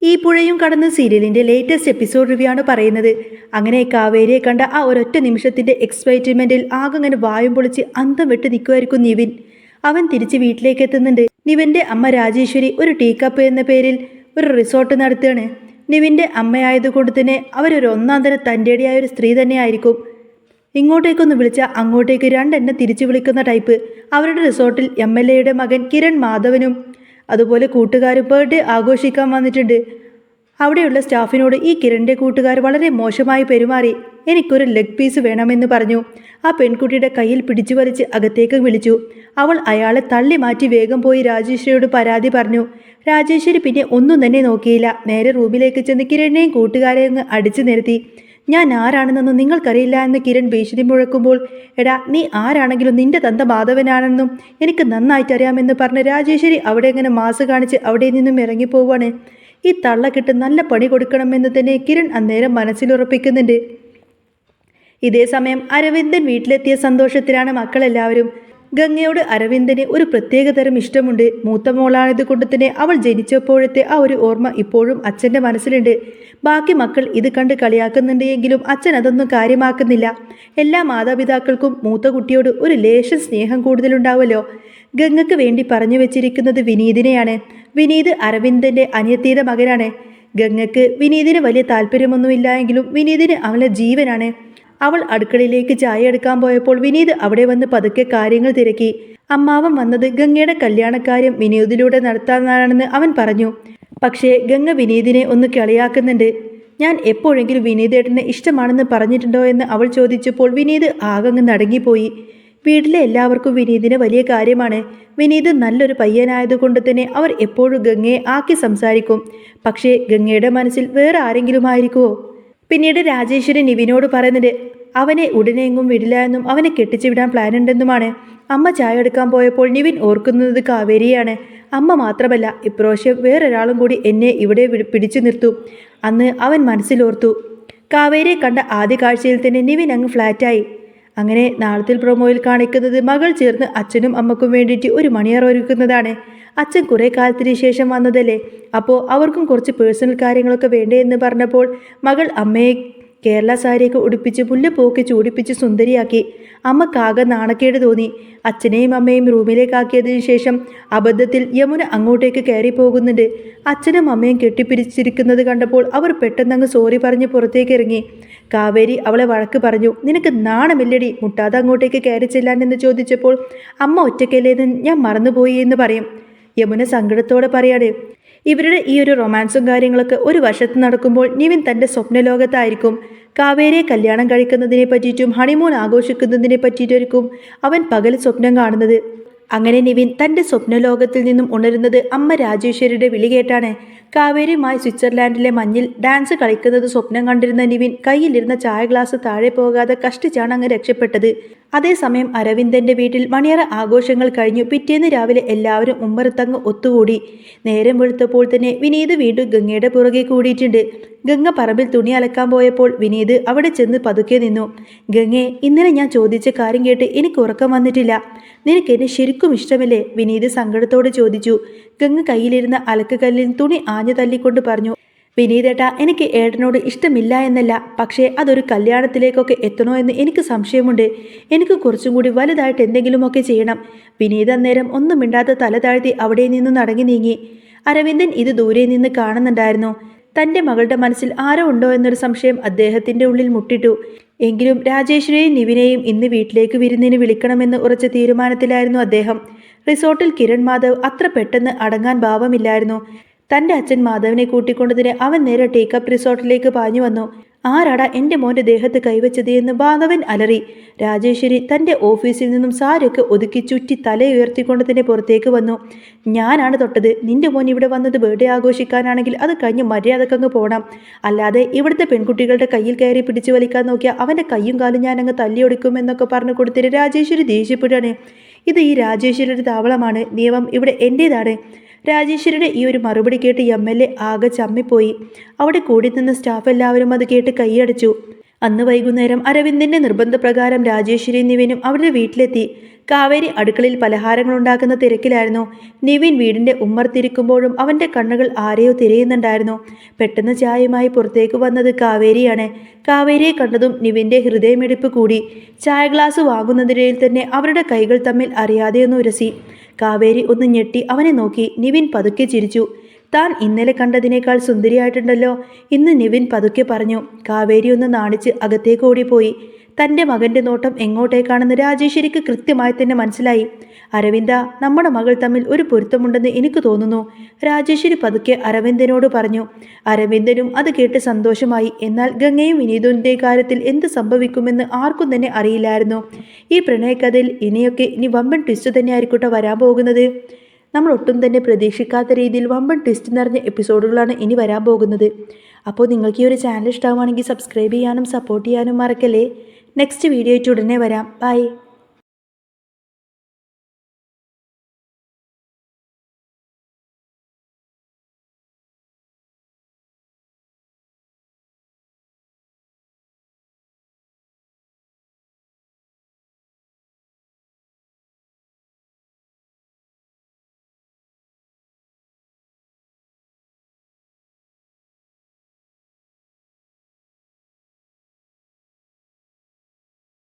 ഈ പുഴയും കടന്ന് സീരിയലിന്റെ ലേറ്റസ്റ്റ് എപ്പിസോഡ് റിവ്യൂ ആണ് പറയുന്നത്. അങ്ങനെ കാവേരിയെ കണ്ട ആ ഒരൊറ്റ നിമിഷത്തിന്റെ എക്സൈറ്റ്മെന്റിൽ ആകങ്ങനെ വായും പൊളിച്ച് അന്തം വിട്ട് നിൽക്കുമായിരിക്കും നിവിൻ. അവൻ തിരിച്ച് വീട്ടിലേക്ക് എത്തുന്നുണ്ട്. നിവിന്റെ അമ്മ രാജേശ്വരി ഒരു ടീ കപ്പ് എന്ന പേരിൽ ഒരു റിസോർട്ട് നടത്തുകയാണ്. നിവിന്റെ അമ്മയായതുകൊണ്ട് തന്നെ അവരൊരു ഒന്നാം തരം തൻ്റെടിയായ ഒരു സ്ത്രീ തന്നെയായിരിക്കും. ഇങ്ങോട്ടേക്കൊന്ന് വിളിച്ചാൽ അങ്ങോട്ടേക്ക് രണ്ടെണ്ണം തിരിച്ചു വിളിക്കുന്ന ടൈപ്പ്. അവരുടെ റിസോർട്ടിൽ MLA മകൻ കിരൺ മാധവനും അതുപോലെ കൂട്ടുകാരും ബർത്ത്ഡേ ആഘോഷിക്കാൻ വന്നിട്ടുണ്ട്. അവിടെയുള്ള സ്റ്റാഫിനോട് ഈ കിരണിൻ്റെ കൂട്ടുകാർ വളരെ മോശമായി പെരുമാറി. എനിക്കൊരു ലെഗ് പീസ് വേണമെന്ന് പറഞ്ഞു. ആ പെൺകുട്ടിയുടെ കയ്യിൽ പിടിച്ചു വലിച്ച് അകത്തേക്ക് വിളിച്ചു. അവൾ അയാളെ തള്ളി മാറ്റി വേഗം പോയി രാജേശ്വരിയോട് പരാതി പറഞ്ഞു. രാജേശ്വരി പിന്നെ ഒന്നും തന്നെ നോക്കിയില്ല. നേരെ റൂമിലേക്ക് ചെന്ന് കിരണിനെയും കൂട്ടുകാരെയും അങ്ങ് അടിച്ചു നിരത്തി. ഞാൻ ആരാണെന്നൊന്നും നിങ്ങൾക്കറിയില്ല എന്ന് കിരൺ ഭീഷണി മുഴക്കുമ്പോൾ, എടാ നീ ആരാണെങ്കിലും നിന്റെ തന്ത മാധവനാണെന്നും എനിക്ക് നന്നായിട്ടറിയാമെന്ന് പറഞ്ഞ് രാജേശ്വരി അവിടെ ഇങ്ങനെ മാസ് കാണിച്ച് അവിടെ നിന്നും ഇറങ്ങിപ്പോവാണ്. ഈ തള്ളക്കിട്ട് നല്ല പണി കൊടുക്കണമെന്ന് തന്നെ കിരൺ അന്നേരം മനസ്സിലുറപ്പിക്കുന്നുണ്ട്. ഇതേ സമയം അരവിന്ദൻ വീട്ടിലെത്തിയ സന്തോഷത്തിലാണ് മക്കളെല്ലാവരും. ഗംഗയോട് അരവിന്ദന് ഒരു പ്രത്യേകതരം ഇഷ്ടമുണ്ട്. മൂത്ത മോളായത് കൊണ്ട് തന്നെ അവൾ ജനിച്ചപ്പോഴത്തെ ആ ഒരു ഓർമ്മ ഇപ്പോഴും അച്ഛൻ്റെ മനസ്സിലുണ്ട്. ബാക്കി മക്കൾ ഇത് കണ്ട് കളിയാക്കുന്നുണ്ട് എങ്കിലും അച്ഛൻ അതൊന്നും കാര്യമാക്കുന്നില്ല. എല്ലാ മാതാപിതാക്കൾക്കും മൂത്ത കുട്ടിയോട് ഒരു ലേശം സ്നേഹം കൂടുതലുണ്ടാവുമല്ലോ. ഗംഗയ്ക്ക് വേണ്ടി പറഞ്ഞു വെച്ചിരിക്കുന്നത് വിനീതിനെയാണ്. വിനീത് അരവിന്ദൻ്റെ അനിയത്തിയുടെ മകനാണ്. ഗംഗയ്ക്ക് വിനീതിന് വലിയ താല്പര്യമൊന്നുമില്ല എങ്കിലും വിനീതിന് അവളുടെ ജീവനാണ്. അവൾ അടുക്കളയിലേക്ക് ചായ എടുക്കാൻ പോയപ്പോൾ വിനീത് അവിടെ വന്ന് പതുക്കെ കാര്യങ്ങൾ തിരക്കി. അമ്മാവൻ വന്നത് ഗംഗയുടെ കല്യാണക്കാര്യം വിനീതിലൂടെ നടത്താനാണെന്ന് അവൻ പറഞ്ഞു. പക്ഷേ ഗംഗ വിനീതിനെ ഒന്ന് കളിയാക്കുന്നുണ്ട്. ഞാൻ എപ്പോഴെങ്കിലും വിനീതേട്ടനെ ഇഷ്ടമാണെന്ന് പറഞ്ഞിട്ടുണ്ടോ എന്ന് അവൾ ചോദിച്ചപ്പോൾ വിനീത് ആകങ്ങ് നടുങ്ങിപ്പോയി. വീട്ടിലെ എല്ലാവർക്കും വിനീതിന് വലിയ കാര്യമാണ്. വിനീത് നല്ലൊരു പയ്യനായതുകൊണ്ട് തന്നെ അവർ എപ്പോഴും ഗംഗയെ ആക്കി സംസാരിക്കും. പക്ഷേ ഗംഗയുടെ മനസ്സിൽ വേറെ ആരെങ്കിലും ആയിരിക്കുമോ? പിന്നീട് രാജേശ്വരി നിവിനോട് പറയുന്നുണ്ട് അവനെ ഉടനെ എങ്ങും വിടില്ല എന്നും അവനെ കെട്ടിച്ചു വിടാൻ പ്ലാൻ ഉണ്ടെന്നുമാണ്. അമ്മ ചായ എടുക്കാൻ പോയപ്പോൾ നിവിൻ ഓർക്കുന്നത് കാവേരിയാണ്. അമ്മ മാത്രമല്ല, ഇപ്രാവശ്യം വേറൊരാളും കൂടി എന്നെ ഇവിടെ പിടിച്ചു നിർത്തും അന്ന് അവൻ മനസ്സിലോർത്തു. കാവേരിയെ കണ്ട ആദ്യ കാഴ്ചയിൽ തന്നെ നിവിൻ അങ്ങ് ഫ്ലാറ്റായി. അങ്ങനെ നാളത്തെ പ്രൊമോയിൽ കാണിക്കുന്നത് മകൾ ചേർന്ന് അച്ഛനും അമ്മക്കും വേണ്ടിയിട്ട് ഒരു മണിയറ ഒരുക്കുന്നതാണ്. അച്ഛൻ കുറേ കാലത്തിന് ശേഷം വന്നതല്ലേ, അപ്പോൾ അവർക്കും കുറച്ച് പേഴ്സണൽ കാര്യങ്ങളൊക്കെ വേണ്ടേ എന്ന് പറഞ്ഞപ്പോൾ മകൾ അമ്മയെ കേരള സാരിയൊക്കെ ഉടുപ്പിച്ച് മുല്ലപ്പൂക്കെ ചൂടിപ്പിച്ച് സുന്ദരിയാക്കി. അമ്മക്കാകെ നാണക്കേട് തോന്നി. അച്ഛനെയും അമ്മയും റൂമിലേക്കാക്കിയതിനു ശേഷം അബദ്ധത്തിൽ യമുന അങ്ങോട്ടേക്ക് കയറി പോകുന്നുണ്ട്. അച്ഛനും അമ്മയും കെട്ടിപ്പിരിച്ചിരിക്കുന്നത് കണ്ടപ്പോൾ അവർ പെട്ടെന്നങ്ങ് സോറി പറഞ്ഞ് പുറത്തേക്ക് ഇറങ്ങി. കാവേരി അവളെ വഴക്ക് പറഞ്ഞു. നിനക്ക് നാണമില്ലടി മുട്ടാതെ അങ്ങോട്ടേക്ക് കയറി ചെല്ലാൻ എന്ന് ചോദിച്ചപ്പോൾ അമ്മ ഒറ്റയ്ക്കല്ലേന്ന് ഞാൻ മറന്നുപോയി എന്ന് പറയും. യമുന സങ്കടത്തോടെ പറയാണ്. ഇവരുടെ ഈ ഒരു റൊമാൻസും കാര്യങ്ങളൊക്കെ ഒരു വശത്ത് നടക്കുമ്പോൾ നിവിൻ തൻ്റെ സ്വപ്നലോകത്തായിരിക്കും. കാവേരിയെ കല്യാണം കഴിക്കുന്നതിനെ പറ്റിയിട്ടും ഹണിമൂൺ ആഘോഷിക്കുന്നതിനെ പറ്റിയിട്ടായിരിക്കും അവൻ പകൽ സ്വപ്നം കാണുന്നത്. അങ്ങനെ നിവിൻ തൻ്റെ സ്വപ്നലോകത്തിൽ നിന്നും ഉണരുന്നത് അമ്മ രാജേശ്വരിയുടെ വിളി കേട്ടാണ്. കാവേരിയുമായി സ്വിറ്റ്സർലാൻഡിലെ മഞ്ഞിൽ ഡാൻസ് കളിക്കുന്നത് സ്വപ്നം കണ്ടിരുന്ന നിവിൻ കയ്യിലിരുന്ന ചായ ഗ്ലാസ് താഴെ പോകാതെ കഷ്ടിച്ചാണ് അങ്ങ് രക്ഷപ്പെട്ടത്. അതേസമയം അരവിന്ദൻ്റെ വീട്ടിൽ മണിയറ ആഘോഷങ്ങൾ കഴിഞ്ഞു. പിറ്റേന്ന് രാവിലെ എല്ലാവരും ഉമ്മറത്തങ്ങ് ഒത്തുകൂടി. നേരം വെളുത്തപ്പോൾ തന്നെ വിനീത് വീണ്ടും ഗംഗയുടെ പുറകെ കൂടിയിട്ടുണ്ട്. ഗംഗ പറമ്പിൽ തുണി അലക്കാൻ പോയപ്പോൾ വിനീത് അവിടെ ചെന്ന് പതുക്കെ നിന്നു. ഗംഗെ, ഇന്നലെ ഞാൻ ചോദിച്ച കാര്യം കേട്ട് എനിക്ക് ഉറക്കം വന്നിട്ടില്ല. നിനക്ക് എന്നെ ശരിക്കും ഇഷ്ടമല്ലേ? വിനീത് സങ്കടത്തോടെ ചോദിച്ചു. ഗംഗ കയ്യിലിരുന്ന അലക്കുകല്ലിൽ തുണി ആഞ്ഞു തല്ലിക്കൊണ്ട് പറഞ്ഞു. വിനീതേട്ടാ, എനിക്ക് ഏട്ടനോട് ഇഷ്ടമില്ല എന്നല്ല, പക്ഷേ അതൊരു കല്യാണത്തിലേക്കൊക്കെ എത്തണോ എന്ന് എനിക്ക് സംശയമുണ്ട്. എനിക്ക് കുറച്ചും കൂടി വലുതായിട്ട് എന്തെങ്കിലുമൊക്കെ ചെയ്യണം. വിനീത് അന്നേരം ഒന്നും മിണ്ടാതെ തല താഴ്ത്തി അവിടെ നിന്നും നടങ്ങി നീങ്ങി. അരവിന്ദൻ ഇത് ദൂരെ നിന്ന് കാണുന്നുണ്ടായിരുന്നു. തൻ്റെ മകളുടെ മനസ്സിൽ ആരോ ഉണ്ടോ എന്നൊരു സംശയം അദ്ദേഹത്തിൻ്റെ ഉള്ളിൽ മുട്ടിട്ടു. എങ്കിലും രാജേശ്വരിയെയും നിവിനെയും ഇന്ന് വീട്ടിലേക്ക് വിരുന്നിന് വിളിക്കണമെന്ന് ഉറച്ച തീരുമാനത്തിലായിരുന്നു അദ്ദേഹം. റിസോർട്ടിൽ കിരൺ മാധവ് അത്ര പെട്ടെന്ന് അടങ്ങാൻ ഭാവമില്ലായിരുന്നു. തൻ്റെ അച്ഛൻ മാധവനെ കൂട്ടിക്കൊണ്ടതിന് അവൻ നേരെ ടേക്കപ്പ് റിസോർട്ടിലേക്ക് പാഞ്ഞു വന്നു. ആരാടാ എൻ്റെ മോൻ്റെ ദേഹത്ത് കൈവച്ചത് എന്ന് മാധവൻ അലറി. രാജേശ്വരി തൻ്റെ ഓഫീസിൽ നിന്നും സാരിയൊക്കെ ഒതുക്കി ചുറ്റി തലയുയർത്തിക്കൊണ്ട് തന്നെ പുറത്തേക്ക് വന്നു. ഞാനാണ് തൊട്ടത്. നിൻ്റെ മോൻ ഇവിടെ വന്നത് ബർത്ത്ഡേ ആഘോഷിക്കാനാണെങ്കിൽ അത് കഴിഞ്ഞ് മര്യാദക്കങ്ങ് പോകണം. അല്ലാതെ ഇവിടുത്തെ പെൺകുട്ടികളുടെ കയ്യിൽ കയറി പിടിച്ചു വലിക്കാൻ നോക്കിയാൽ അവൻ്റെ കയ്യും കാലും ഞാനങ്ങ് തല്ലിയൊടുക്കുമെന്നൊക്കെ പറഞ്ഞു കൊടുത്തിട്ട് രാജേശ്വരി ദേഷ്യപ്പെടുകയാണ്. ഇത് ഈ രാജേശ്വരിയുടെ താവളമാണ്. നിയമം ഇവിടെ എൻ്റേതാണ്. രാജേശ്വരിയുടെ ഈ ഒരു മറുപടി കേട്ട് MLA ആകെ ചമ്മിപ്പോയി. അവിടെ കൂടി നിന്ന സ്റ്റാഫ് എല്ലാവരും അത് കേട്ട് കൈയടിച്ചു. അന്ന് വൈകുന്നേരം അരവിന്ദിന്റെ നിർബന്ധപ്രകാരം രാജേശ്വരി നിവിനും അവരുടെ വീട്ടിലെത്തി. കാവേരി അടുക്കളയിൽ പലഹാരങ്ങൾ ഉണ്ടാക്കുന്ന തിരക്കിലായിരുന്നു. നിവിൻ വീടിന്റെ ഉമ്മർത്തിരിക്കുമ്പോഴും അവന്റെ കണ്ണുകൾ ആരെയോ തിരയുന്നുണ്ടായിരുന്നു. പെട്ടെന്ന് ചായയുമായി പുറത്തേക്ക് വന്നത് കാവേരിയാണ്. കാവേരിയെ കണ്ടതും നിവിന്റെ ഹൃദയമിടിപ്പ് കൂടി. ചായ ഗ്ലാസ് വാങ്ങുന്നതിനിടയിൽ തന്നെ അവരുടെ കൈകൾ തമ്മിൽ അറിയാതെയൊന്ന് ഉരസി. കാവേരി ഒന്ന് ഞെട്ടി അവനെ നോക്കി. നിവിൻ പതുക്കെ ചിരിച്ചു. താൻ ഇന്നലെ കണ്ടതിനേക്കാൾ സുന്ദരിയായിട്ടുണ്ടല്ലോ. ഇന്ന് നിവിൻ പതുക്കെ പറഞ്ഞു. കാവേരി ഒന്ന് നാണിച്ച് അകത്തേക്ക് ഓടിപ്പോയി. തൻ്റെ മകൻ്റെ നോട്ടം എങ്ങോട്ടേക്കാണെന്ന് രാജേശ്വരിക്ക് കൃത്യമായി തന്നെ മനസ്സിലായി. അരവിന്ദ, നമ്മുടെ മകൾ തമ്മിൽ ഒരു പൊരുത്തമുണ്ടെന്ന് എനിക്ക് തോന്നുന്നു, രാജേശ്വരി പതുക്കെ അരവിന്ദനോട് പറഞ്ഞു. അരവിന്ദനും അത് കേട്ട് സന്തോഷമായി. എന്നാൽ ഗംഗയും വിനീതുവിൻ്റെ കാര്യത്തിൽ എന്ത് സംഭവിക്കുമെന്ന് ആർക്കും തന്നെ അറിയില്ലായിരുന്നു. ഈ പ്രണയക്കഥയിൽ ഇനി വമ്പൻ ട്വിസ്റ്റ് തന്നെയായിരിക്കട്ടെ വരാൻ പോകുന്നത്. നമ്മൾ ഒട്ടും തന്നെ പ്രതീക്ഷിക്കാത്ത രീതിയിൽ വമ്പൻ ട്വിസ്റ്റ് നിറഞ്ഞ എപ്പിസോഡുകളാണ് ഇനി വരാൻ പോകുന്നത്. അപ്പോൾ നിങ്ങൾക്ക് ഈ ഒരു ചാനൽ ഇഷ്ടമാണെങ്കിൽ സബ്സ്ക്രൈബ് ചെയ്യാനും സപ്പോർട്ട് ചെയ്യാനും മറക്കല്ലേ. നെക്സ്റ്റ് വീഡിയോ ആയിട്ട് ഉടനെ വരാം. ബൈ.